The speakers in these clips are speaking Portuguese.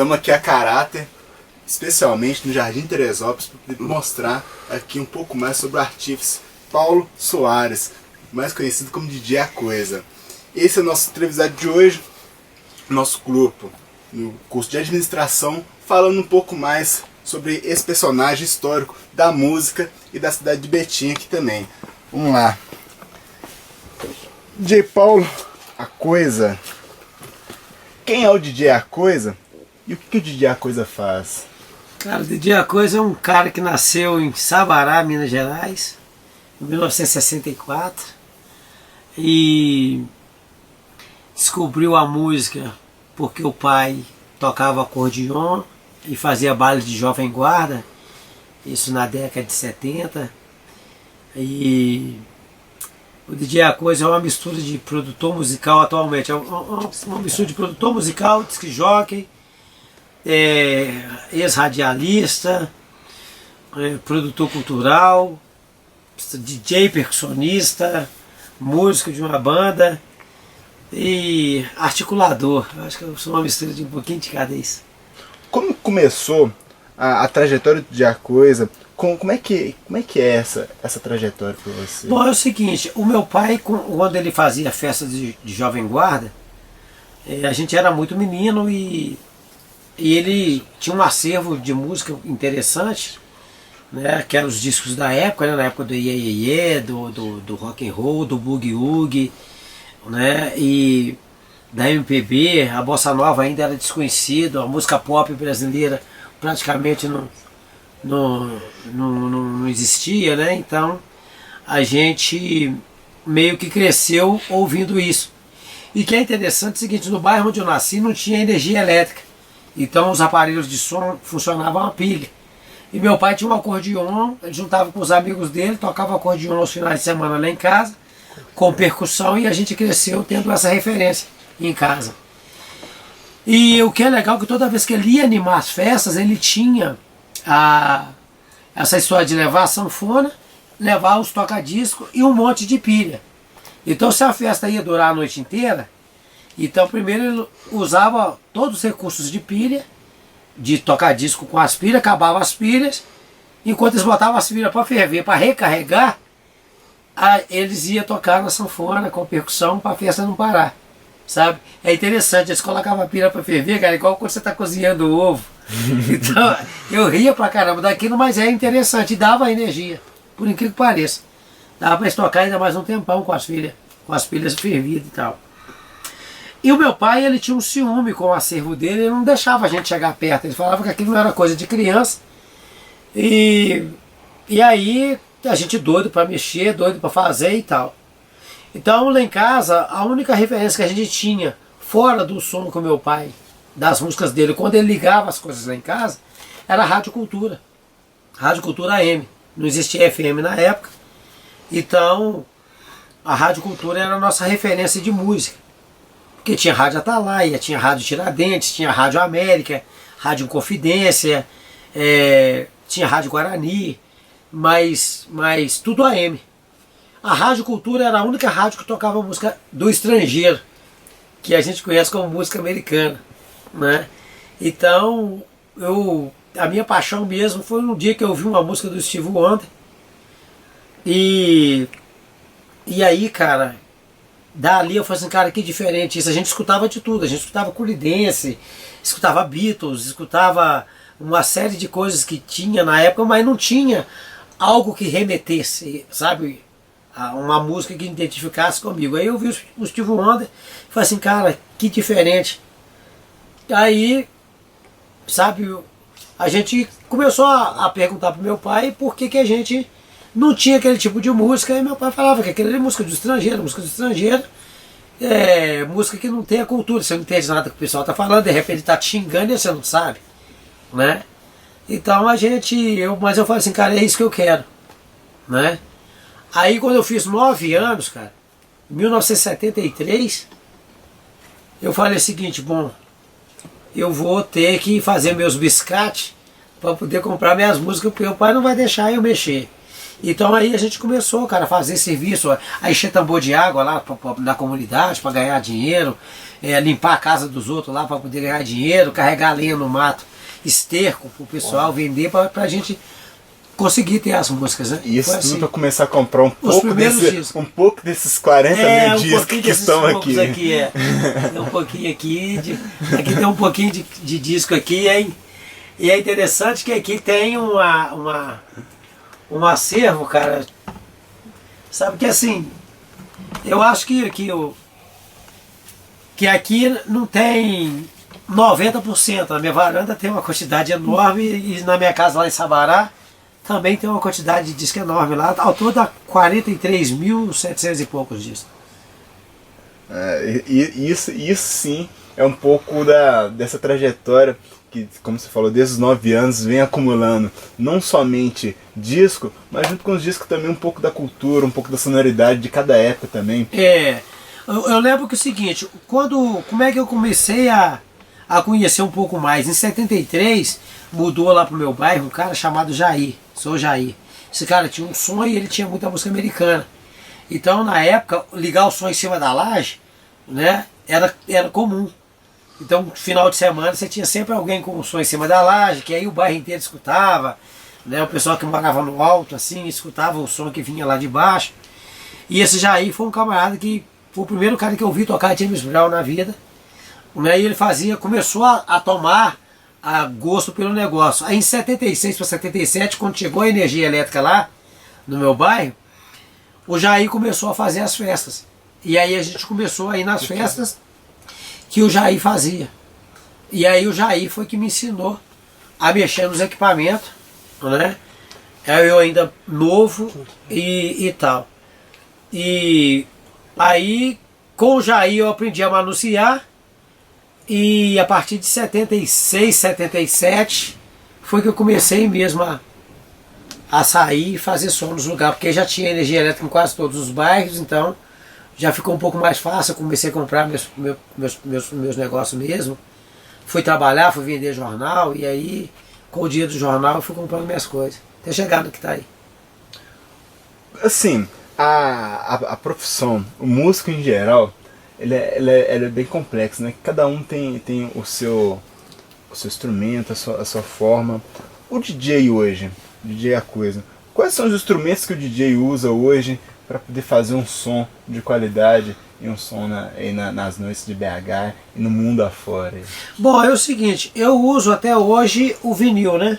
Estamos aqui a caráter, especialmente no Jardim Teresópolis, para mostrar aqui um pouco mais sobre o artífice Paulo Soares, mais conhecido como DJ A Coisa. Esse é o nosso entrevistado de hoje, nosso grupo, no curso de administração, falando um pouco mais sobre esse personagem histórico da música e da cidade de Betim aqui também. Vamos lá. DJ Paulo A Coisa. Quem é o DJ A Coisa e o que o DJ A Coisa faz? Cara, o DJ A Coisa é um cara que nasceu em Sabará, Minas Gerais, em 1964, e descobriu a música porque o pai tocava acordeon e fazia baile de jovem guarda, isso na década de 70. E o DJ A Coisa é uma mistura de produtor musical atualmente, é uma mistura de produtor musical, disc jockey, ex-radialista, produtor cultural, DJ percussionista, músico de uma banda e articulador. Eu acho que eu sou uma mistura de um pouquinho de cada isso. Como começou a trajetória do DJ A Coisa? Como é que é essa trajetória para você? Bom, é o seguinte, o meu pai, quando ele fazia festa de jovem guarda, a gente era muito menino e ele tinha um acervo de música interessante, né, que eram os discos da época, né, na época do Iê Iê Iê, do rock and roll, do boogie woogie, né, e da MPB. A bossa nova ainda era desconhecida, a música pop brasileira praticamente não existia, né? Então a gente meio que cresceu ouvindo isso. E que é interessante é o seguinte, no bairro onde eu nasci não tinha energia elétrica, então os aparelhos de som funcionavam a pilha. E meu pai tinha um acordeon, ele juntava com os amigos dele, tocava acordeon aos finais de semana lá em casa, com percussão, e a gente cresceu tendo essa referência em casa. E o que é legal é que toda vez que ele ia animar as festas, ele tinha essa história de levar a sanfona, levar os toca-disco e um monte de pilha. Então, se a festa ia durar a noite inteira, então primeiro ele usava todos os recursos de pilha, de toca-disco com as pilhas, acabava as pilhas, enquanto eles botavam as pilhas para ferver, para recarregar, eles iam tocar na sanfona com percussão para a festa não parar, sabe? É interessante, eles colocavam a pilha para ferver, cara, igual quando você está cozinhando o ovo. Então eu ria pra caramba daquilo, mas é interessante, dava energia, por incrível que pareça. Dava para estocar ainda mais um tempão com as pilhas fervidas e tal. E o meu pai, ele tinha um ciúme com o acervo dele, ele não deixava a gente chegar perto, ele falava que aquilo não era coisa de criança. E aí a gente doido para mexer, doido para fazer e tal. Então lá em casa, a única referência que a gente tinha, fora do som com o meu pai, das músicas dele, quando ele ligava as coisas lá em casa, era a Rádio Cultura. Rádio Cultura AM. Não existia FM na época. Então, a Rádio Cultura era a nossa referência de música. Porque tinha Rádio Atalaia, tinha Rádio Tiradentes, tinha Rádio América, Rádio Confidência, tinha Rádio Guarani, mas tudo AM. A Rádio Cultura era a única rádio que tocava música do estrangeiro, que a gente conhece como música americana, né? Então a minha paixão mesmo foi no dia que eu ouvi uma música do Steve Wonder e aí, cara, dali eu falei assim, cara, que diferente isso. A gente escutava de tudo, a gente escutava Creedence, escutava Beatles, escutava uma série de coisas que tinha na época, mas não tinha algo que remetesse, sabe, a uma música que identificasse comigo. Aí eu vi o Steve Wonder e falei assim, cara, que diferente. Aí, sabe, a gente começou a perguntar pro meu pai por que a gente não tinha aquele tipo de música, e meu pai falava que aquilo era música do estrangeiro, música que não tem a cultura, você não entende nada que o pessoal tá falando, de repente tá te xingando e você não sabe, né? Então mas eu falei assim, cara, é isso que eu quero, né? Aí quando eu fiz 9 anos, cara, em 1973, eu falei o seguinte, bom, eu vou ter que fazer meus biscates para poder comprar minhas músicas, porque o pai não vai deixar eu mexer. Então aí a gente começou, cara, a fazer serviço, a encher tambor de água lá na comunidade para ganhar dinheiro, limpar a casa dos outros lá para poder ganhar dinheiro, carregar lenha no mato, esterco pro pessoal vender para a gente conseguir ter as músicas, né? E isso Foi tudo assim. para começar a comprar um pouco desses 40 mil discos que estão aqui. Tem um pouquinho aqui, aqui tem um pouquinho de disco aqui, hein? E é interessante que aqui tem um acervo, cara. Sabe que assim, eu acho que aqui não tem 90%. Na minha varanda tem uma quantidade enorme e na minha casa lá em Sabará também tem uma quantidade de disco enorme lá. Ao todo dá 43.700 e poucos discos. Isso sim é um pouco dessa trajetória que, como você falou, desde os 9 anos vem acumulando não somente disco, mas junto com os discos também um pouco da cultura, um pouco da sonoridade de cada época também. Eu lembro que é o seguinte, como é que eu comecei a conhecer um pouco mais? Em 73, mudou lá pro meu bairro um cara chamado Jair, sou Jair. Esse cara tinha um som e ele tinha muita música americana. Então, na época, ligar o som em cima da laje, né, era comum. Então, no final de semana, você tinha sempre alguém com o som em cima da laje, que aí o bairro inteiro escutava, né, o pessoal que morava no alto, assim, escutava o som que vinha lá de baixo. E esse Jair foi um camarada que foi o primeiro cara que eu vi tocar James Brown na vida. Né, e ele começou a tomar gosto pelo negócio. Aí em 76 para 77, quando chegou a energia elétrica lá, no meu bairro, o Jair começou a fazer as festas. E aí a gente começou a ir nas festas que o Jair fazia. E aí o Jair foi que me ensinou a mexer nos equipamentos, né? Eu ainda novo e tal. E aí com o Jair eu aprendi a manusear. E a partir de 76, 77 foi que eu comecei mesmo a sair e fazer som nos lugares, porque já tinha energia elétrica em quase todos os bairros, então já ficou um pouco mais fácil. Eu comecei a comprar meus negócios mesmo. Fui trabalhar, fui vender jornal, e aí com o dinheiro do jornal eu fui comprando minhas coisas. Até chegar no que está aí. Assim, a profissão, o músico em geral, ele é bem complexo, né? Cada um tem o seu instrumento, a sua forma. O DJ hoje, DJ é a coisa. Quais são os instrumentos que o DJ usa hoje para poder fazer um som de qualidade e um som nas noites de BH e no mundo afora? Bom, é o seguinte, eu uso até hoje o vinil, né?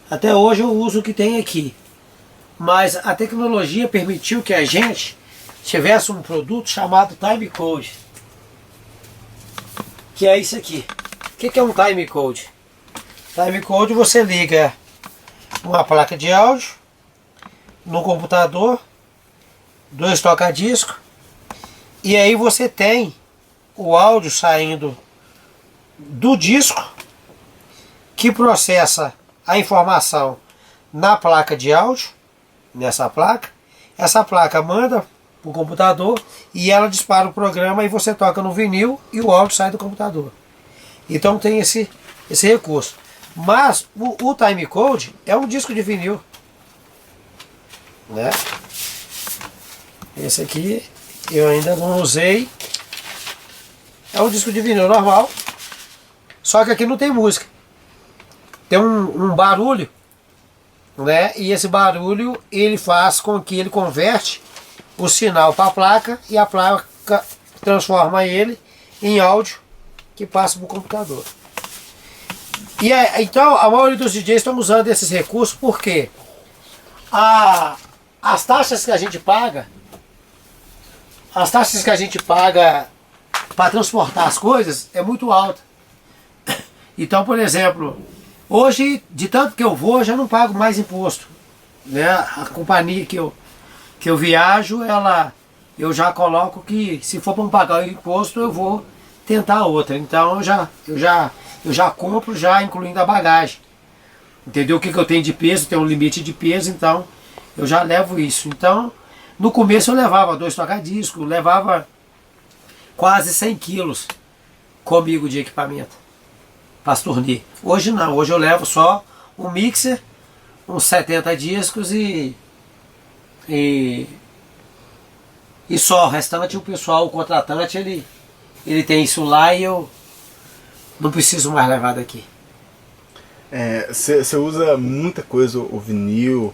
Até hoje eu uso o que tem aqui. Mas a tecnologia permitiu que a gente tivesse um produto chamado Time Code, que é isso aqui. O que é um Time Code? Time Code, você liga uma placa de áudio no computador, 2 toca-disco, e aí você tem o áudio saindo do disco, que processa a informação na placa de áudio, nessa placa. Essa placa manda para o computador e ela dispara o programa e você toca no vinil e o áudio sai do computador. Então tem esse recurso. Mas o Time Code é um disco de vinil, né? Esse aqui eu ainda não usei. É um disco de vinil normal, só que aqui não tem música. Tem um barulho, né? E esse barulho ele faz com que ele converte o sinal para a placa e a placa transforma ele em áudio que passa para o computador. E então a maioria dos DJs estão usando esses recursos porque as taxas que a gente paga para transportar as coisas é muito alta. Então, por exemplo, hoje, de tanto que eu vou, eu já não pago mais imposto, né? A companhia que eu viajo, eu já coloco que se for para pagar o imposto, eu vou tentar outra. Então eu já compro já incluindo a bagagem. Entendeu? O que eu tenho de peso, tem um limite de peso, então eu já levo isso. Então, no começo eu levava 2 toca-discos, levava quase 100 quilos comigo de equipamento para as turnê. Hoje não, hoje eu levo só um mixer, uns 70 discos e E, e só, o restante o pessoal, o contratante, ele tem isso lá e eu não preciso mais levar daqui. Você usa muita coisa, o vinil,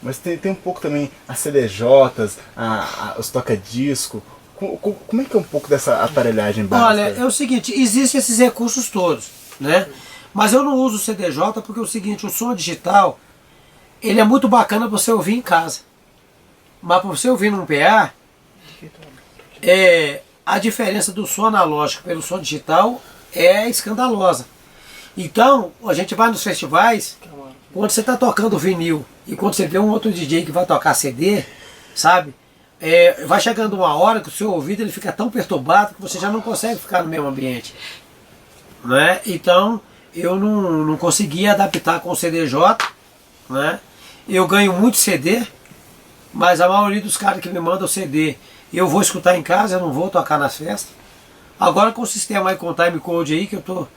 mas tem um pouco também as CDJs, os toca-disco. Como é que é um pouco dessa aparelhagem básica? Olha, é o seguinte, existem esses recursos todos, né? Mas eu não uso o CDJ porque é o seguinte, o som digital, ele é muito bacana para você ouvir em casa. Mas para você ouvir num PA, a diferença do som analógico pelo som digital é escandalosa. Então, a gente vai nos festivais, quando você está tocando vinil e quando você vê um outro DJ que vai tocar CD, sabe? Vai chegando uma hora que o seu ouvido ele fica tão perturbado que você já não consegue ficar no mesmo ambiente, né? Então eu não consegui adaptar com o CDJ, né? Eu ganho muito CD, mas a maioria dos caras que me mandam CD eu vou escutar em casa, eu não vou tocar nas festas. Agora com o sistema com Time Code aí que eu estou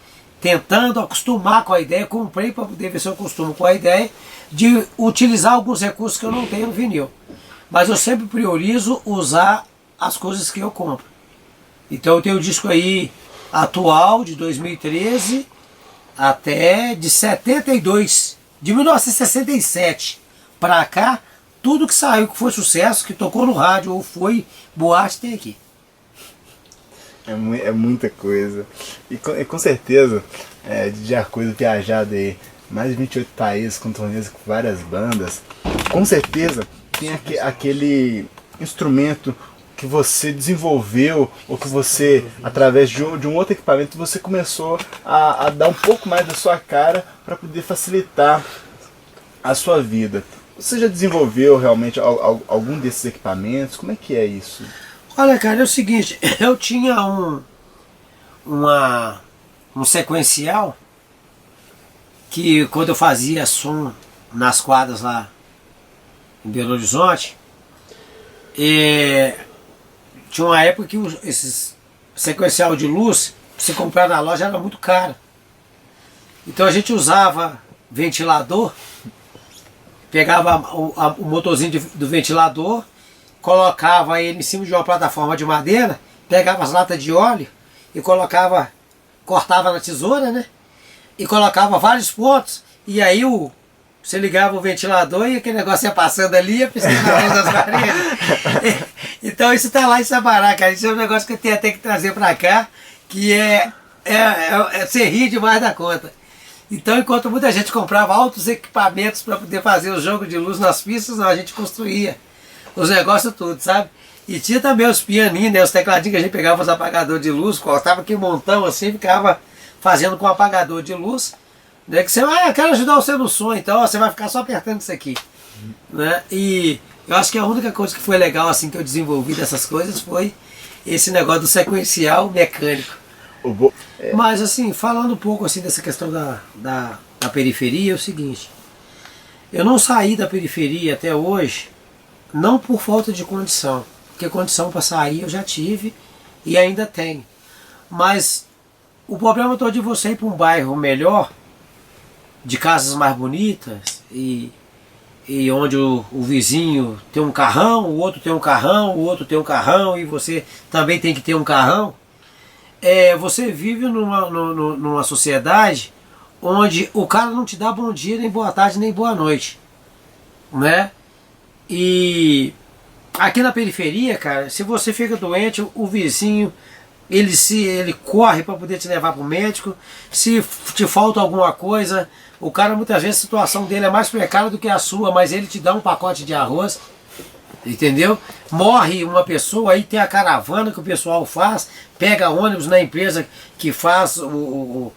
tentando acostumar com a ideia, comprei para poder ver se eu acostumo com a ideia de utilizar alguns recursos que eu não tenho no vinil. Mas eu sempre priorizo usar as coisas que eu compro. Então eu tenho o disco aí atual, de 2013, até de 72, de 1967 para cá, tudo que saiu, que foi sucesso, que tocou no rádio ou foi boate, tem aqui. É muita coisa. E com certeza, de Arcoisa viajado aí, mais de 28 países, com turnês com várias bandas, com certeza tem aquele instrumento que você desenvolveu, ou que você, através de um outro equipamento, você começou a dar um pouco mais da sua cara para poder facilitar a sua vida. Você já desenvolveu realmente algum desses equipamentos? Como é que é isso? Olha, cara, é o seguinte, eu tinha um sequencial que quando eu fazia som nas quadras lá em Belo Horizonte, tinha uma época que esses sequencial de luz, pra você comprar na loja, era muito caro. Então a gente usava ventilador, pegava o motorzinho do ventilador, colocava ele em cima de uma plataforma de madeira, pegava as latas de óleo e cortava na tesoura, né? E colocava vários pontos, e aí você ligava o ventilador e aquele negócio ia passando ali e ia piscando na luz das paredes. Então isso tá lá em Sabará, cara. Isso é um negócio que eu tenho até que trazer pra cá, que você ri demais da conta. Então, enquanto muita gente comprava altos equipamentos para poder fazer o jogo de luz nas pistas, a gente construía os negócios tudo, sabe? E tinha também os pianinhos, né? Os tecladinhos que a gente pegava os apagadores de luz, cortava aqui um montão assim, ficava fazendo com o apagador de luz, né? Que você, eu quero ajudar você no som, então você vai ficar só apertando isso aqui, né? E eu acho que a única coisa que foi legal assim que eu desenvolvi dessas coisas foi esse negócio do sequencial mecânico. Mas assim, falando um pouco assim dessa questão da periferia, é o seguinte, eu não saí da periferia até hoje, não por falta de condição, porque condição para sair eu já tive e ainda tenho. Mas o problema todo de você ir para um bairro melhor, de casas mais bonitas, e onde o vizinho tem um carrão, o outro tem um carrão, o outro tem um carrão, e você também tem que ter um carrão, você vive numa sociedade onde o cara não te dá bom dia, nem boa tarde, nem boa noite, né? E aqui na periferia, cara, se você fica doente, o vizinho ele corre para poder te levar para o médico. Se te falta alguma coisa, o cara muitas vezes a situação dele é mais precária do que a sua, mas ele te dá um pacote de arroz, entendeu? Morre uma pessoa, aí tem a caravana que o pessoal faz, pega ônibus na empresa que faz o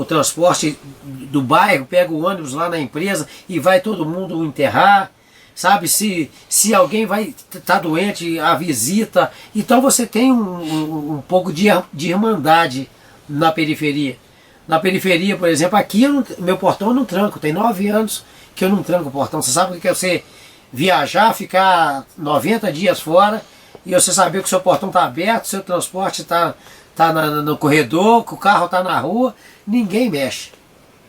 transporte do bairro, pega o ônibus lá na empresa e vai todo mundo enterrar, sabe? Se alguém vai estar doente, a visita. Então você tem um pouco de irmandade na periferia. Na periferia, por exemplo, aqui meu portão eu não tranco, tem 9 anos que eu não tranco o portão. Você sabe o que é você viajar, ficar 90 dias fora e você saber que o seu portão está aberto, seu transporte está no corredor, que o carro está na rua, ninguém mexe.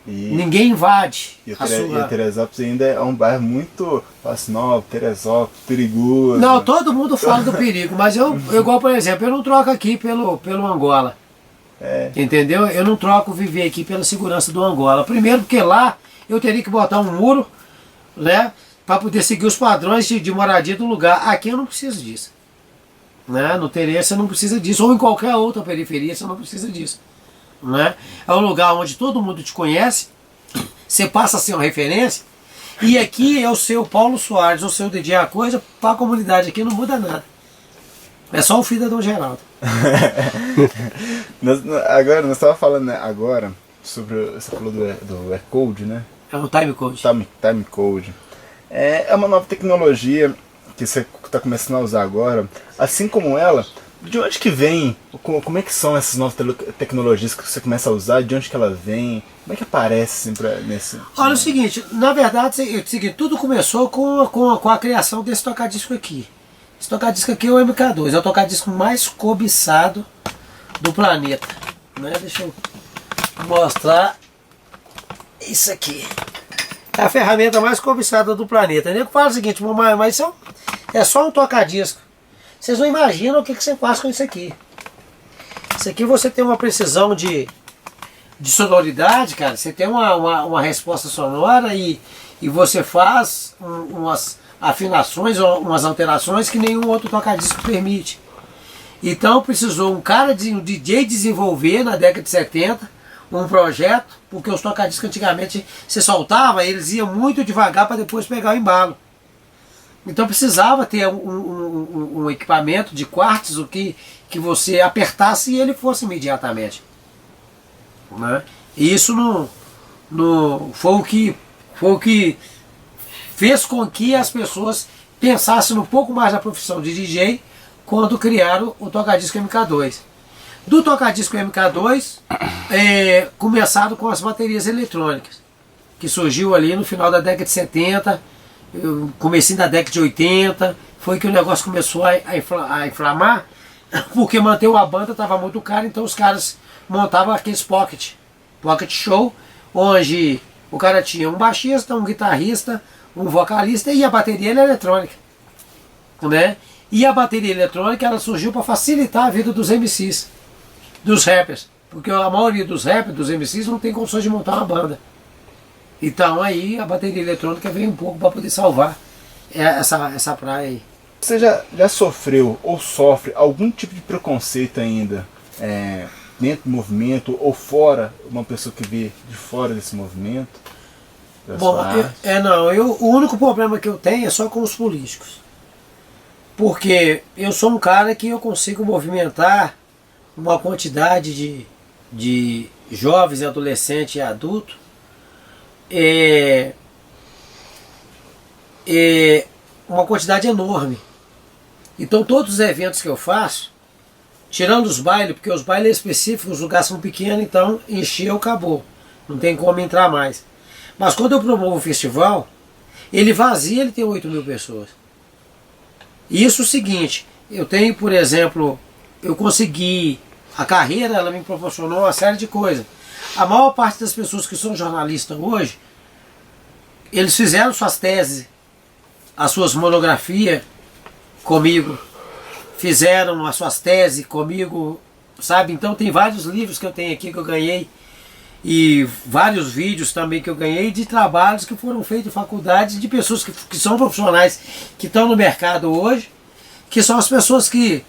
Ninguém invade E a sua... Teresópolis ainda é um bairro muito, assim, não, Teresópolis, perigoso. Não, todo mundo fala do perigo, mas eu igual, por exemplo, eu não troco aqui pelo Angola. Entendeu? Eu não troco viver aqui pela segurança do Angola. Primeiro porque lá eu teria que botar um muro, né, para poder seguir os padrões de moradia do lugar. Aqui eu não preciso disso. Né? No Terê você não precisa disso, ou em qualquer outra periferia você não precisa disso. Né? É um lugar onde todo mundo te conhece, você passa a ser uma referência, e aqui é o seu Paulo Soares, o seu DJ A Coisa, para a comunidade aqui não muda nada. É só o filho da Dom Geraldo. Agora, nós estávamos falando, né, agora sobre, você falou do E-Code, né? É o Time Code. Time Code. É uma nova tecnologia que você está começando a usar agora. Assim como ela, de onde que vem? Como é que são essas novas tecnologias que você começa a usar? De onde que ela vem? Como é que aparece assim, nesse... Olha, é o seguinte, na verdade, tudo começou com a criação desse tocadisco aqui. Esse tocadisco aqui é o MK2, é o tocadisco mais cobiçado do planeta. Né? Deixa eu mostrar isso aqui. É a ferramenta mais cobiçada do planeta. Eu falo o seguinte, mas isso é só um tocadisco. Vocês não imaginam o que você faz com isso aqui. Isso aqui você tem uma precisão de sonoridade, cara. Você tem uma resposta sonora e você faz umas afinações ou umas alterações que nenhum outro tocadisco permite. Então precisou um DJ desenvolver na década de 70 um projeto, porque os tocadiscos antigamente você soltava, eles iam muito devagar para depois pegar o embalo. Então precisava ter um equipamento de quartzo que você apertasse e ele fosse imediatamente. Né? E isso foi o que fez com que as pessoas pensassem um pouco mais na profissão de DJ quando criaram o tocadisco MK2. Do tocadisco MK2, começado com as baterias eletrônicas, que surgiu ali no final da década de 70, comecinho da década de 80, foi que o negócio começou a inflamar, porque manter uma banda estava muito caro, então os caras montavam aqueles pocket show, onde o cara tinha um baixista, um guitarrista, um vocalista e a bateria era eletrônica. Né? E a bateria eletrônica ela surgiu para facilitar a vida dos MCs, dos rappers, porque a maioria dos rappers, dos MCs, não tem condições de montar uma banda. Então aí a bateria eletrônica veio um pouco para poder salvar essa praia aí. Você já sofreu ou sofre algum tipo de preconceito ainda dentro do movimento ou fora, uma pessoa que vê de fora desse movimento? Bom, o único problema que eu tenho é só com os políticos. Porque eu sou um cara que eu consigo movimentar uma quantidade de jovens, adolescentes e adultos uma quantidade enorme. Então todos os eventos que eu faço, tirando os bailes, porque os bailes específicos, os lugares são pequenos, então encheu, acabou. Não tem como entrar mais. Mas quando eu promovo o festival, ele vazia, ele tem 8.000 pessoas. Isso é o seguinte, eu tenho, por exemplo, eu consegui, a carreira ela me proporcionou uma série de coisas. A maior parte das pessoas que são jornalistas hoje, eles fizeram suas teses, as suas monografias comigo, fizeram as suas teses comigo, sabe? Então tem vários livros que eu tenho aqui que eu ganhei e vários vídeos também que eu ganhei de trabalhos que foram feitos em faculdades de pessoas que são profissionais que estão no mercado hoje, que são as pessoas que,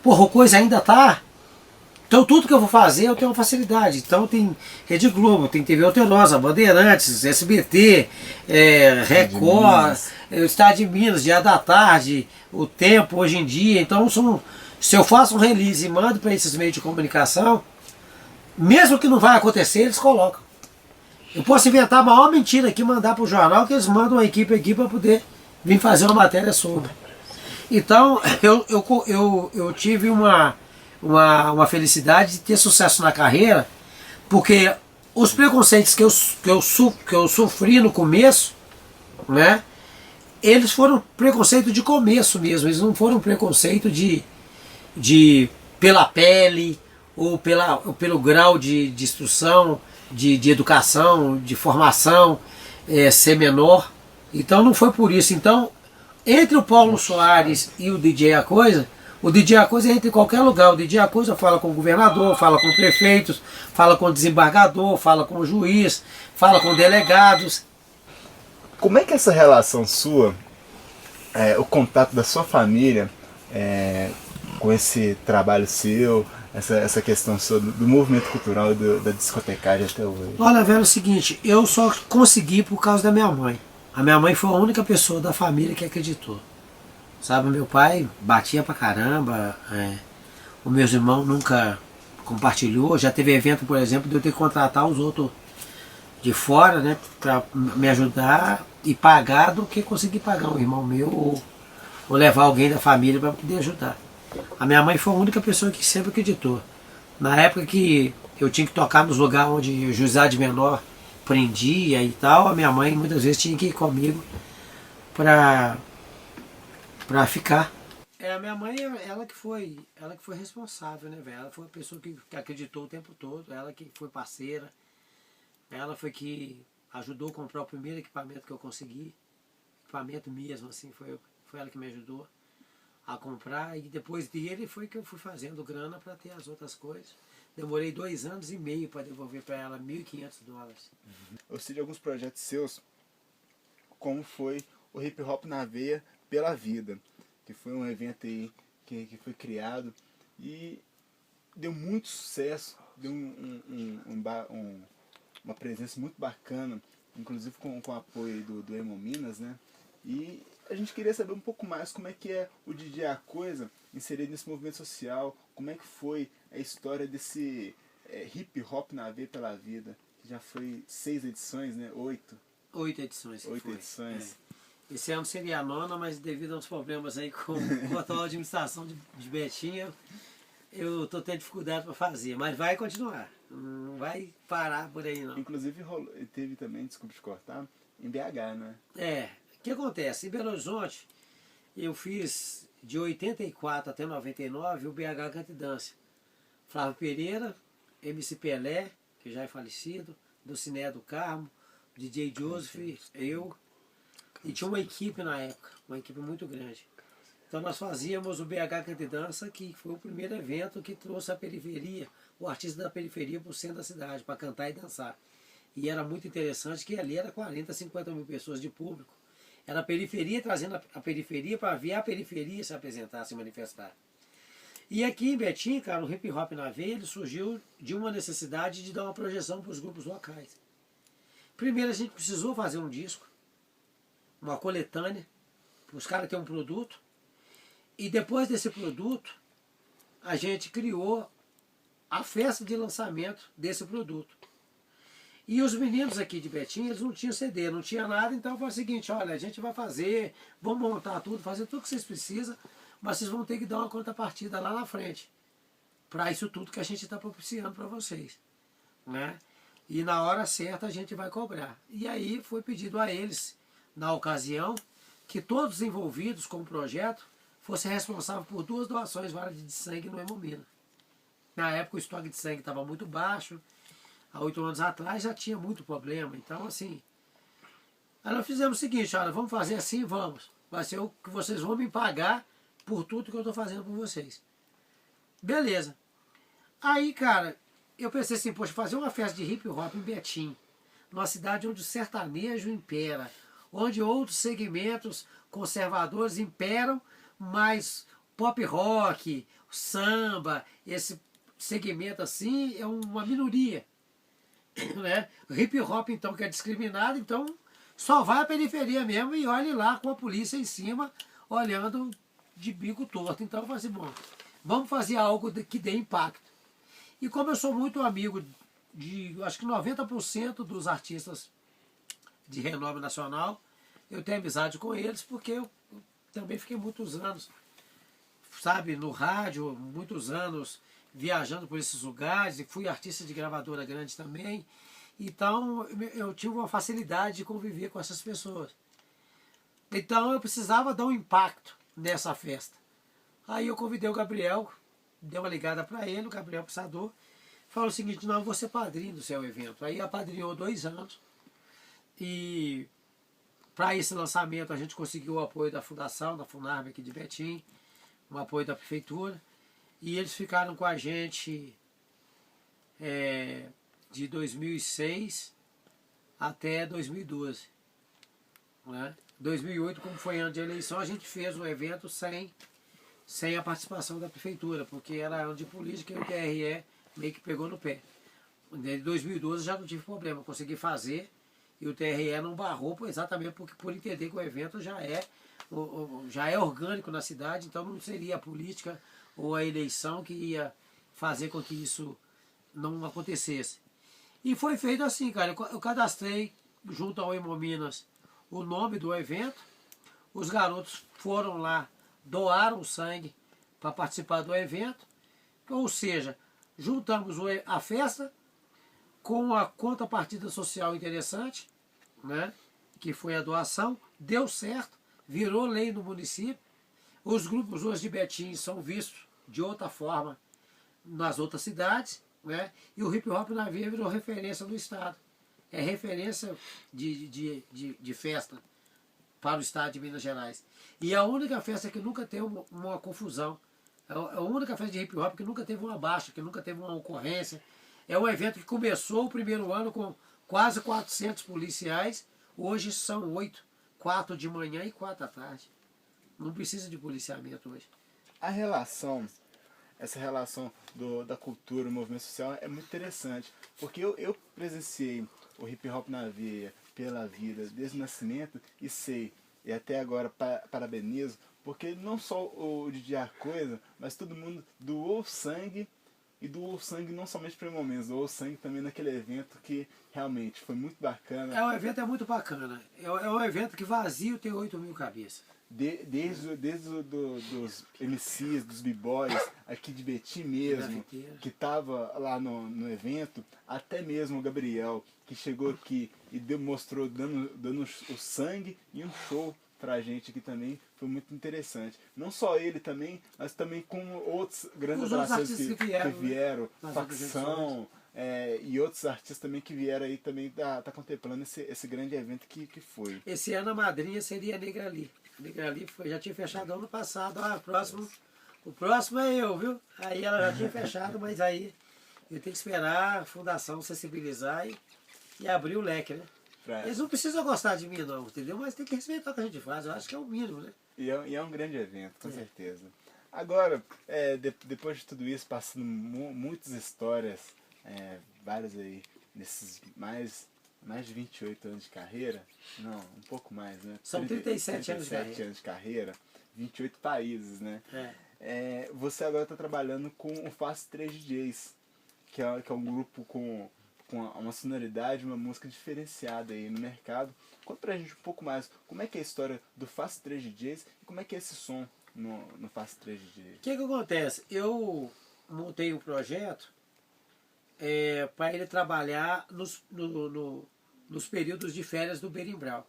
porra, o coisa ainda tá. Então tudo que eu vou fazer eu tenho uma facilidade. Então tem Rede Globo, tem TV Alterosa, Bandeirantes, SBT, Record, Estado de Minas, Dia da Tarde, O Tempo hoje em dia. Então se eu faço um release e mando para esses meios de comunicação, mesmo que não vai acontecer, eles colocam. Eu posso inventar a maior mentira aqui, mandar para o jornal, que eles mandam uma equipe aqui para poder vir fazer uma matéria sobre. Então eu tive uma felicidade de ter sucesso na carreira, porque os preconceitos que eu sofri no começo, né, eles foram preconceito de começo mesmo, eles não foram preconceito pela pele, ou pelo grau de instrução, de educação, de formação, ser menor. Então não foi por isso. Então, entre o Paulo Soares e o DJ A Coisa, o DJ A Coisa entra em qualquer lugar. O DJ A Coisa fala com o governador, fala com prefeitos, fala com o desembargador, fala com o juiz, fala com delegados. Como é que é essa relação sua, o contato da sua família com esse trabalho seu, essa questão sua do movimento cultural e da discotecagem até hoje? Olha, velho, é o seguinte, eu só consegui por causa da minha mãe. A minha mãe foi a única pessoa da família que acreditou. Sabe, meu pai batia pra caramba, os meus irmãos nunca compartilhou. Já teve evento, por exemplo, de eu ter que contratar os outros de fora, né, pra me ajudar e pagar do que conseguir pagar um irmão meu ou levar alguém da família para poder ajudar. A minha mãe foi a única pessoa que sempre acreditou. Na época que eu tinha que tocar nos lugares onde o juizado menor prendia e tal, a minha mãe muitas vezes tinha que ir comigo para ficar. A minha mãe, ela que foi responsável, né, velho? Ela foi a pessoa que acreditou o tempo todo, ela que foi parceira, ela foi que ajudou a comprar o primeiro equipamento que eu consegui, equipamento mesmo, assim, foi ela que me ajudou a comprar, e depois dele foi que eu fui fazendo grana para ter as outras coisas. Demorei 2 anos e meio para devolver para ela $1.500. Eu sei de alguns projetos seus, como foi o Hip Hop na Veia pela Vida, que foi um evento aí que foi criado e deu muito sucesso, deu uma presença muito bacana, inclusive com o apoio do Emo Minas, né? E a gente queria saber um pouco mais como é que é o DJ A Coisa inserido nesse movimento social, como é que foi a história desse Hip Hop na Veia pela Vida, que já foi 6 edições, né? 8 edições. 8 edições. Esse ano seria a 9ª, mas devido aos problemas aí com a atual administração de Betinha, eu estou tendo dificuldade para fazer, mas vai continuar, não vai parar por aí não. Inclusive teve também, desculpe te cortar, em BH, né? O que acontece? Em Belo Horizonte, eu fiz de 84 até 99 o BH Canta e Dança. Flávio Pereira, MC Pelé, que já é falecido, Dulcinea do Carmo, DJ Joseph, eu, e tinha uma equipe na época, uma equipe muito grande. Então nós fazíamos o BH Canta e Dança, que foi o primeiro evento que trouxe a periferia, o artista da periferia para o centro da cidade, para cantar e dançar. E era muito interessante que ali era 40, 50 mil pessoas de público. Era a periferia trazendo a periferia para ver a periferia se apresentar, se manifestar. E aqui em Betim, cara, o Hip Hop na Veia ele surgiu de uma necessidade de dar uma projeção para os grupos locais. Primeiro a gente precisou fazer um disco, uma coletânea, para os caras terem um produto. E depois desse produto, a gente criou a festa de lançamento desse produto. E os meninos aqui de Betim, eles não tinham CD, não tinha nada, então foi o seguinte, olha, a gente vai fazer, vamos montar tudo, fazer tudo que vocês precisam, mas vocês vão ter que dar uma contrapartida lá na frente, para isso tudo que a gente está propiciando para vocês, né? E na hora certa a gente vai cobrar. E aí foi pedido a eles, na ocasião, que todos os envolvidos com o projeto fossem responsáveis por 2 doações válidas de sangue no Hemomina. Na época o estoque de sangue estava muito baixo, há 8 anos atrás já tinha muito problema, então assim, aí nós fizemos o seguinte, olha, vamos fazer assim, vamos, vai ser o que vocês vão me pagar por tudo que eu estou fazendo por vocês. Beleza. Aí, cara, eu pensei assim, poxa, fazer uma festa de hip hop em Betim, numa cidade onde o sertanejo impera, onde outros segmentos conservadores imperam, mas pop rock, samba, esse segmento assim é uma minoria. Né? O hip hop então que é discriminado, então só vai à periferia mesmo e olhe lá com a polícia em cima olhando de bico torto. Então eu falei assim, bom, vamos fazer algo que dê impacto. E como eu sou muito amigo de acho que 90% dos artistas de renome nacional, eu tenho amizade com eles porque eu também fiquei muitos anos, sabe, no rádio, muitos anos viajando por esses lugares, e fui artista de gravadora grande também, então eu tive uma facilidade de conviver com essas pessoas. Então eu precisava dar um impacto nessa festa. Aí eu convidei o Gabriel, dei uma ligada para ele, o Gabriel Pissador, falou o seguinte, não, eu vou ser padrinho do seu evento. Aí apadrinhou 2 anos e para esse lançamento a gente conseguiu o apoio da fundação, da Funarb aqui de Betim, o apoio da prefeitura, e eles ficaram com a gente de 2006 até 2012. Né? 2008, como foi ano de eleição, a gente fez um evento sem a participação da prefeitura, porque era ano de política e o TRE meio que pegou no pé. Em 2012 já não tive problema, consegui fazer e o TRE não barrou exatamente por entender que o evento já é orgânico na cidade, então não seria a política ou a eleição que ia fazer com que isso não acontecesse. E foi feito assim, cara, eu cadastrei junto ao Hemominas o nome do evento, os garotos foram lá, doaram sangue para participar do evento, ou seja, juntamos a festa com a contrapartida social interessante, né, que foi a doação, deu certo, virou lei no município, os grupos hoje de Betim são vistos de outra forma nas outras cidades, né, e o hip hop na Via virou referência no estado. É referência de festa para o estado de Minas Gerais. E a única festa que nunca teve uma confusão, a única festa de hip hop que nunca teve uma baixa, que nunca teve uma ocorrência. É um evento que começou o primeiro ano com quase 400 policiais, hoje são 8, 4 de manhã e 4 à tarde. Não precisa de policiamento hoje. Essa relação da cultura, do movimento social é muito interessante, porque eu presenciei o hip hop na veia, pela vida, desde o nascimento, e sei, e até agora parabenizo, porque não só o DJ A Coisa, mas todo mundo doou sangue, e doou sangue não somente para momentos, doou sangue também naquele evento que realmente foi muito bacana. O evento é muito bacana, é um evento que vazio tem 8.000 cabeças. Desde dos MCs, dos b-boys, aqui de Betim mesmo, que estava lá no evento, até mesmo o Gabriel, que chegou aqui e mostrou dando o sangue e um show pra gente aqui também, foi muito interessante. Não só ele também, mas também com outros grandes artistas que vieram, né? Facção, e outros artistas também que vieram aí também tá contemplando esse grande evento que foi. Esse ano a madrinha seria a Negrali. A Negrali já tinha fechado ano passado, o próximo é eu, viu? Aí ela já tinha fechado, mas aí eu tenho que esperar a fundação sensibilizar e abrir o leque, né? Eles não precisam gostar de mim não, entendeu? Mas tem que respeitar o que a gente faz, eu acho que é o mínimo, né? E é um grande evento, com certeza. Agora, depois de tudo isso, passando muitas histórias, várias aí, nesses mais de 28 anos de carreira, não, um pouco mais, né? São 37 anos de carreira, 28 países, né? Você agora está trabalhando com o Fast 3 DJs, que é um grupo com uma sonoridade, uma música diferenciada aí no mercado. Conta pra gente um pouco mais, como é que é a história do Fast 3 DJs e como é que é esse som no Fast 3 DJs? O que acontece? Eu montei um projeto para ele trabalhar nos períodos de férias do Berimbau.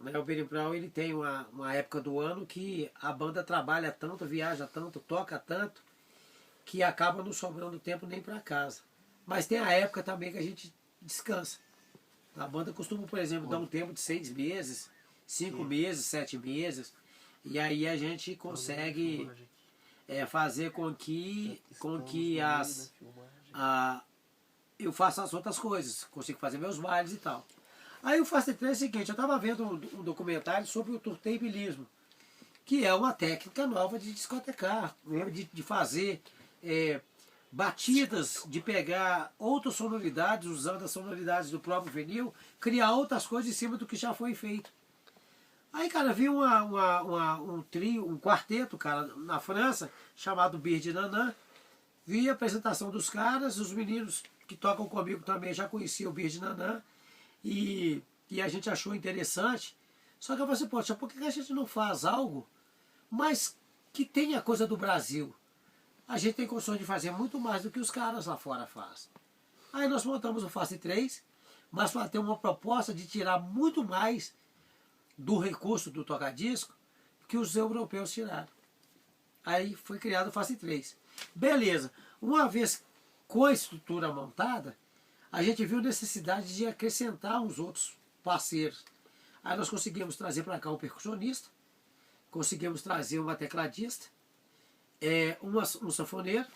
O Berimbau ele tem uma época do ano que a banda trabalha tanto, viaja tanto, toca tanto, que acaba não sobrando tempo nem para casa. Mas tem a época também que a gente descansa. A banda costuma, por exemplo, dar um tempo de 6 meses, 5 meses, 7 meses. E aí a gente consegue fazer com que eu faça as outras coisas. Consigo fazer meus bailes e tal. Aí o Fast 3 é o seguinte, eu estava vendo um documentário sobre o turntablismo, que é uma técnica nova de discotecar, de fazer batidas, de pegar outras sonoridades, usando as sonoridades do próprio vinil, criar outras coisas em cima do que já foi feito. Aí, cara, vi um trio, um quarteto, cara, na França, chamado Bird Nanã. Vi a apresentação dos caras, os meninos que tocam comigo também já conheciam o Bird Nanã, e a gente achou interessante. Só que eu falei assim, poxa, por que a gente não faz algo, mas que tenha coisa do Brasil? A gente tem condições de fazer muito mais do que os caras lá fora fazem. Aí nós montamos o Fast 3, mas para ter uma proposta de tirar muito mais do recurso do tocadisco que os europeus tiraram. Aí foi criado o Fast 3. Beleza, uma vez com a estrutura montada, a gente viu necessidade de acrescentar uns outros parceiros. Aí nós conseguimos trazer para cá um percussionista, conseguimos trazer uma tecladista, um sanfoneiro,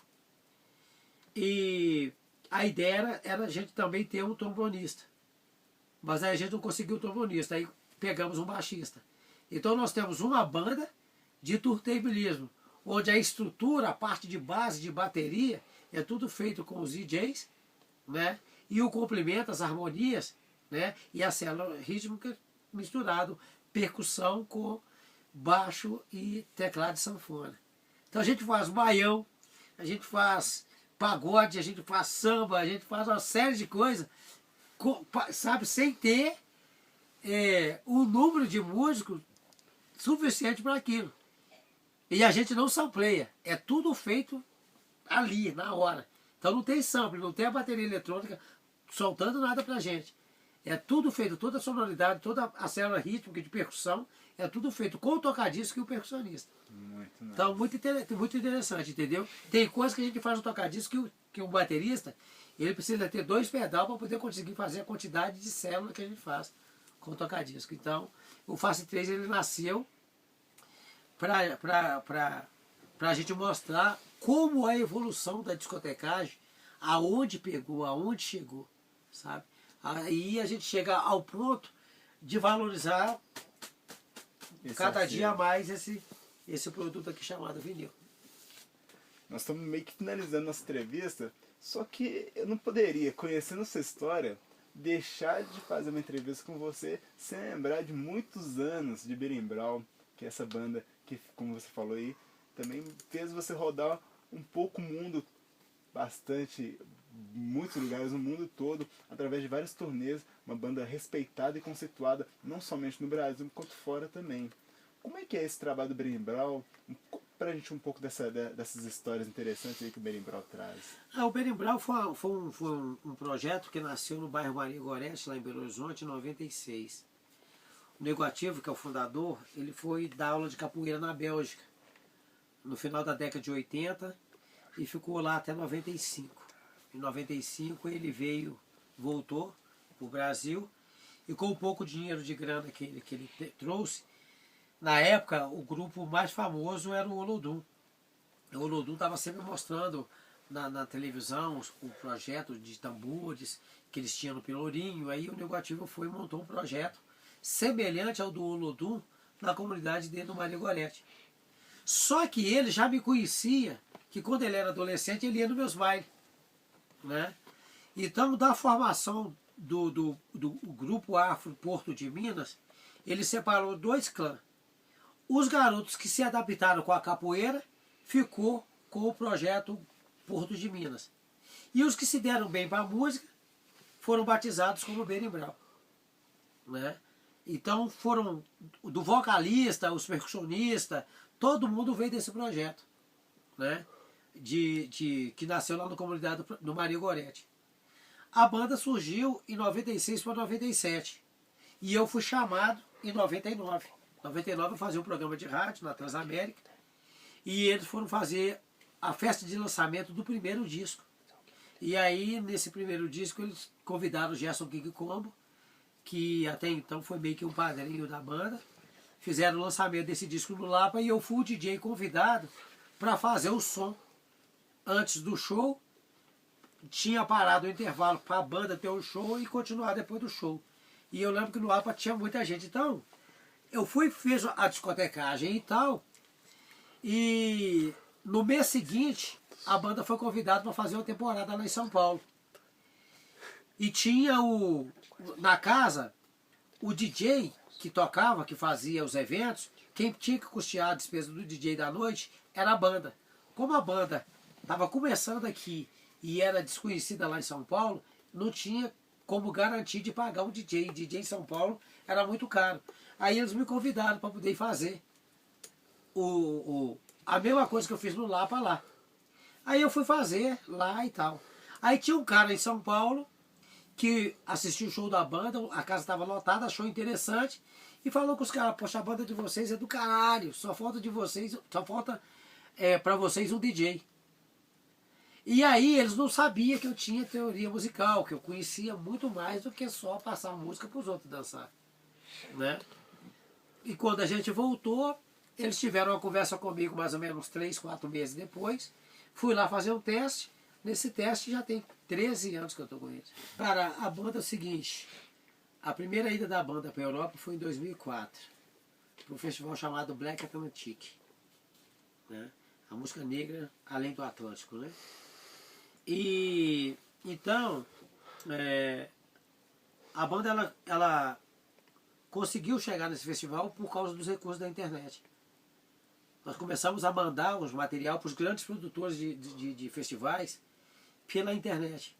e a ideia era a gente também ter um trombonista. Mas aí a gente não conseguiu o trombonista, aí pegamos um baixista. Então nós temos uma banda de turntablismo, onde a estrutura, a parte de base, de bateria, é tudo feito com os DJs, né? E o complemento, as harmonias, né? E a célula rítmica misturado, percussão com baixo e teclado de sanfona. Então a gente faz baião, a gente faz pagode, a gente faz samba, a gente faz uma série de coisas, sabe, sem ter um número de músicos suficiente para aquilo. E a gente não sampleia, é tudo feito ali, na hora. Então não tem sample, não tem a bateria eletrônica soltando nada pra gente. É tudo feito, toda a sonoridade, toda a célula rítmica de percussão, é tudo feito com o tocadisco e o percussionista. Então muito interessante, entendeu? Tem coisas que a gente faz no tocadisco que o baterista, ele precisa ter 2 pedal para poder conseguir fazer a quantidade de célula que a gente faz com o tocadisco. Então o Face 3 ele nasceu para a gente mostrar como a evolução da discotecagem, aonde pegou, aonde chegou, sabe? Aí a gente chega ao ponto de valorizar cada dia mais esse produto aqui chamado vinil. Nós estamos meio que finalizando nossa entrevista, só que eu não poderia, conhecendo essa história, deixar de fazer uma entrevista com você sem lembrar de muitos anos de Berimbau, que é essa banda que, como você falou aí, também fez você rodar um pouco o mundo, muitos lugares no mundo todo, através de vários turnês, uma banda respeitada e conceituada, não somente no Brasil, quanto fora também. Como é que é esse trabalho do Berimbau? Pra gente um pouco dessas histórias interessantes aí que o Berimbau traz. O Berimbau foi um projeto que nasceu no bairro Maria Gorete, lá em Belo Horizonte, em 96. O Negativo, que é o fundador, ele foi dar aula de capoeira na Bélgica, no final da década de 80, e ficou lá até 95. Em 95 ele voltou para o Brasil, e com o pouco dinheiro de grana que ele trouxe, na época o grupo mais famoso era o Olodum. O Olodum estava sempre mostrando na televisão o projeto de tambores que eles tinham no Pelourinho. Aí o Negativo foi e montou um projeto semelhante ao do Olodum na comunidade dele do Maria Gorete. Só que ele já me conhecia, que quando ele era adolescente ele ia nos meus bailes, né? Então, da formação do Grupo Afro Porto de Minas, ele separou 2 clãs. Os garotos que se adaptaram com a capoeira ficou com o projeto Porto de Minas. E os que se deram bem para a música foram batizados como Berimbau, né? Então foram do vocalista, os percussionistas, todo mundo veio desse projeto, né? Que nasceu lá na comunidade do Maria Gorete. A banda surgiu em 96 para 97 e eu fui chamado em 99. Em 99 eu fazia um programa de rádio na Transamérica e eles foram fazer a festa de lançamento do primeiro disco. E aí nesse primeiro disco eles convidaram o Gerson King Combo, que até então foi meio que um padrinho da banda. Fizeram o lançamento desse disco no Lapa e eu fui o DJ convidado para fazer o som. Antes do show, tinha parado o intervalo para a banda ter o show e continuar depois do show. E eu lembro que no Lapa tinha muita gente. Então, eu fiz a discotecagem e tal. E no mês seguinte, a banda foi convidada para fazer uma temporada lá em São Paulo. E tinha na casa, o DJ que tocava, que fazia os eventos, quem tinha que custear a despesa do DJ da noite era a banda. Como a banda estava começando aqui e era desconhecida lá em São Paulo, não tinha como garantir de pagar um DJ. DJ em São Paulo era muito caro. Aí eles me convidaram para poder fazer a mesma coisa que eu fiz no Lapa lá. Aí eu fui fazer lá e tal. Aí tinha um cara em São Paulo que assistiu o show da banda, a casa estava lotada, achou interessante e falou com os caras: poxa, a banda de vocês é do caralho, só falta para vocês um DJ. E aí eles não sabiam que eu tinha teoria musical, que eu conhecia muito mais do que só passar música para os outros dançar, né? E quando a gente voltou, eles tiveram uma conversa comigo mais ou menos 3, 4 meses depois. Fui lá fazer um teste. Nesse teste já tem 13 anos que eu estou com eles. Cara, a banda é o seguinte, a primeira ida da banda para a Europa foi em 2004, para um festival chamado Black Atlantic, né? A música negra além do Atlântico, né? E então a banda ela conseguiu chegar nesse festival por causa dos recursos da internet. Nós começamos a mandar os material para os grandes produtores de festivais pela internet.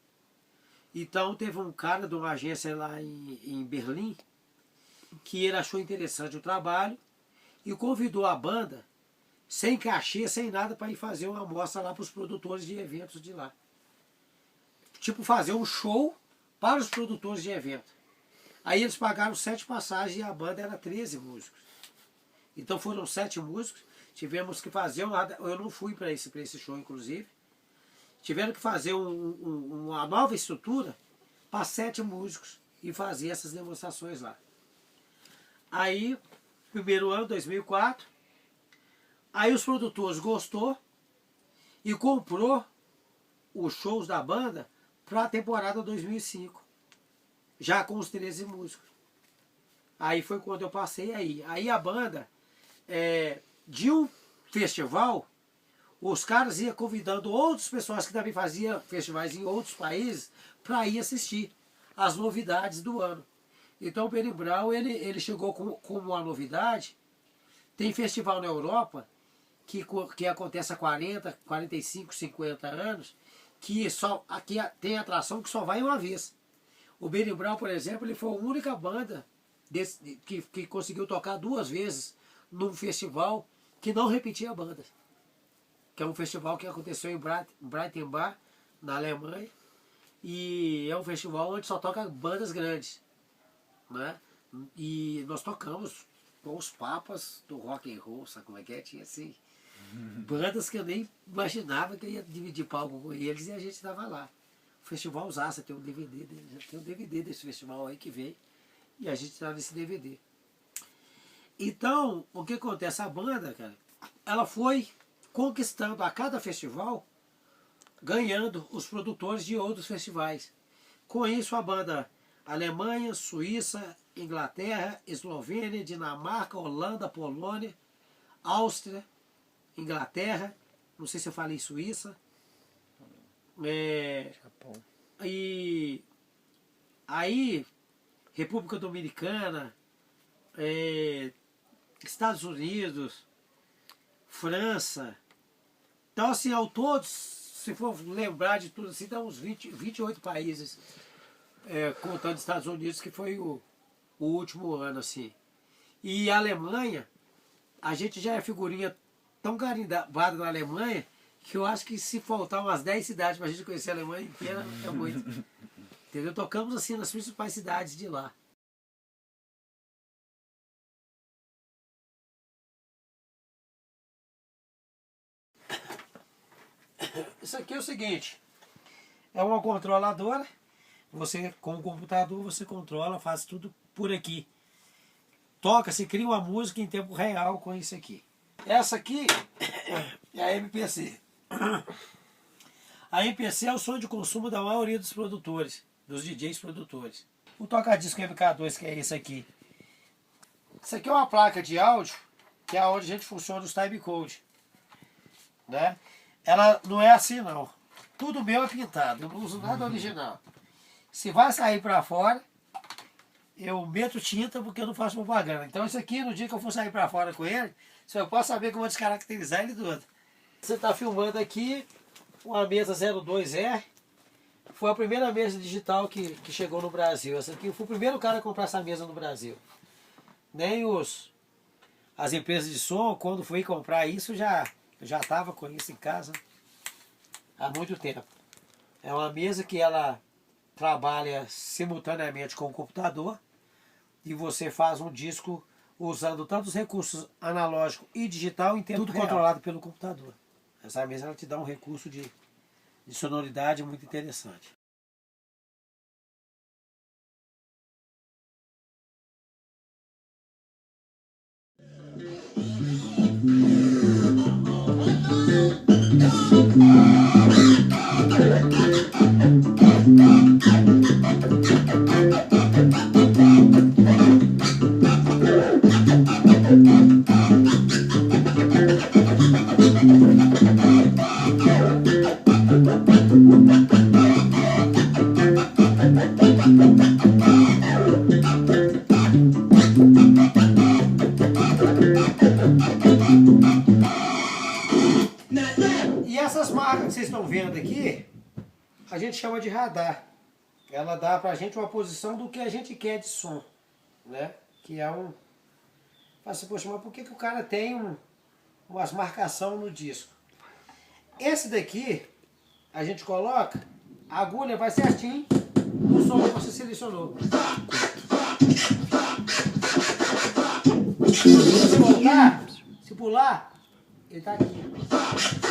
Então teve um cara de uma agência lá em Berlim que ele achou interessante o trabalho e convidou a banda sem cachê, sem nada, para ir fazer uma amostra lá para os produtores de eventos de lá. Tipo, fazer um show para os produtores de evento. Aí eles pagaram 7 passagens e a banda era 13 músicos. Então foram 7 músicos, tivemos que fazer, eu não fui para esse show inclusive, tiveram que fazer uma nova estrutura para 7 músicos e fazer essas demonstrações lá. Aí, primeiro ano, 2004, aí os produtores gostou e comprou os shows da banda para a temporada 2005, já com os 13 músicos. Aí foi quando eu passei aí. Aí a banda, de um festival, os caras iam convidando outras pessoas que também faziam festivais em outros países para ir assistir as novidades do ano. Então o Berimbau, ele chegou como uma novidade. Tem festival na Europa que acontece há 40, 45, 50 anos, que aqui tem atração que só vai uma vez. O Berimbau, por exemplo, ele foi a única banda que conseguiu tocar 2 vezes num festival que não repetia bandas. Que é um festival que aconteceu em Breitenbach, na Alemanha, e é um festival onde só toca bandas grandes, né? E nós tocamos com os papas do rock and roll, sabe como é que é? Tinha assim, bandas que eu nem imaginava que eu ia dividir palco com eles e a gente estava lá. O festival Zaça tem um DVD desse festival aí que veio e a gente está nesse DVD. Então, o que acontece? A banda, cara, ela foi conquistando a cada festival, ganhando os produtores de outros festivais. Com isso, a banda Alemanha, Suíça, Inglaterra, Eslovênia, Dinamarca, Holanda, Polônia, Áustria, Inglaterra, não sei se eu falei Suíça, Japão. E aí República Dominicana, Estados Unidos, França. Então assim, ao todo, se for lembrar de tudo assim, dá uns 28 países, contando Estados Unidos, que foi o último ano assim. E a Alemanha, a gente já é figurinha tão carimbada na Alemanha, que eu acho que se faltar umas 10 cidades para a gente conhecer a Alemanha inteira, é muito. Entendeu? Tocamos assim nas principais cidades de lá. Isso aqui é o seguinte, é uma controladora, você com o computador você controla, faz tudo por aqui. Toca, você cria uma música em tempo real com isso aqui. Essa aqui é a MPC. A MPC é o som de consumo da maioria dos produtores, dos DJs produtores. O toca-disco MK2, que é esse aqui. Isso aqui é uma placa de áudio, que é onde a gente funciona os timecode, né? Ela não é assim não. Tudo meu é pintado, eu não uso nada original. Se vai sair para fora, eu meto tinta porque eu não faço propaganda. Então isso aqui, no dia que eu for sair para fora com ele, você pode saber que eu vou descaracterizar ele todo. Você está filmando aqui uma mesa 02R. Foi a primeira mesa digital que chegou no Brasil. Essa aqui, eu fui o primeiro cara a comprar essa mesa no Brasil. Nem as empresas de som, quando fui comprar isso, eu já estava com isso em casa há muito tempo. É uma mesa que ela trabalha simultaneamente com o computador e você faz um disco usando tanto os recursos analógico e digital em tempo tudo real, controlado pelo computador. Essa mesa ela te dá um recurso de de sonoridade muito interessante. E essas marcas que vocês estão vendo aqui, a gente chama de radar. Ela dá pra gente uma posição do que a gente quer de som, né? Que é um... Fala assim, poxa, mas por que o cara tem umas marcação no disco? Esse daqui, a gente coloca, a agulha vai certinho no som que você selecionou. Se voltar, se pular, ele tá aqui.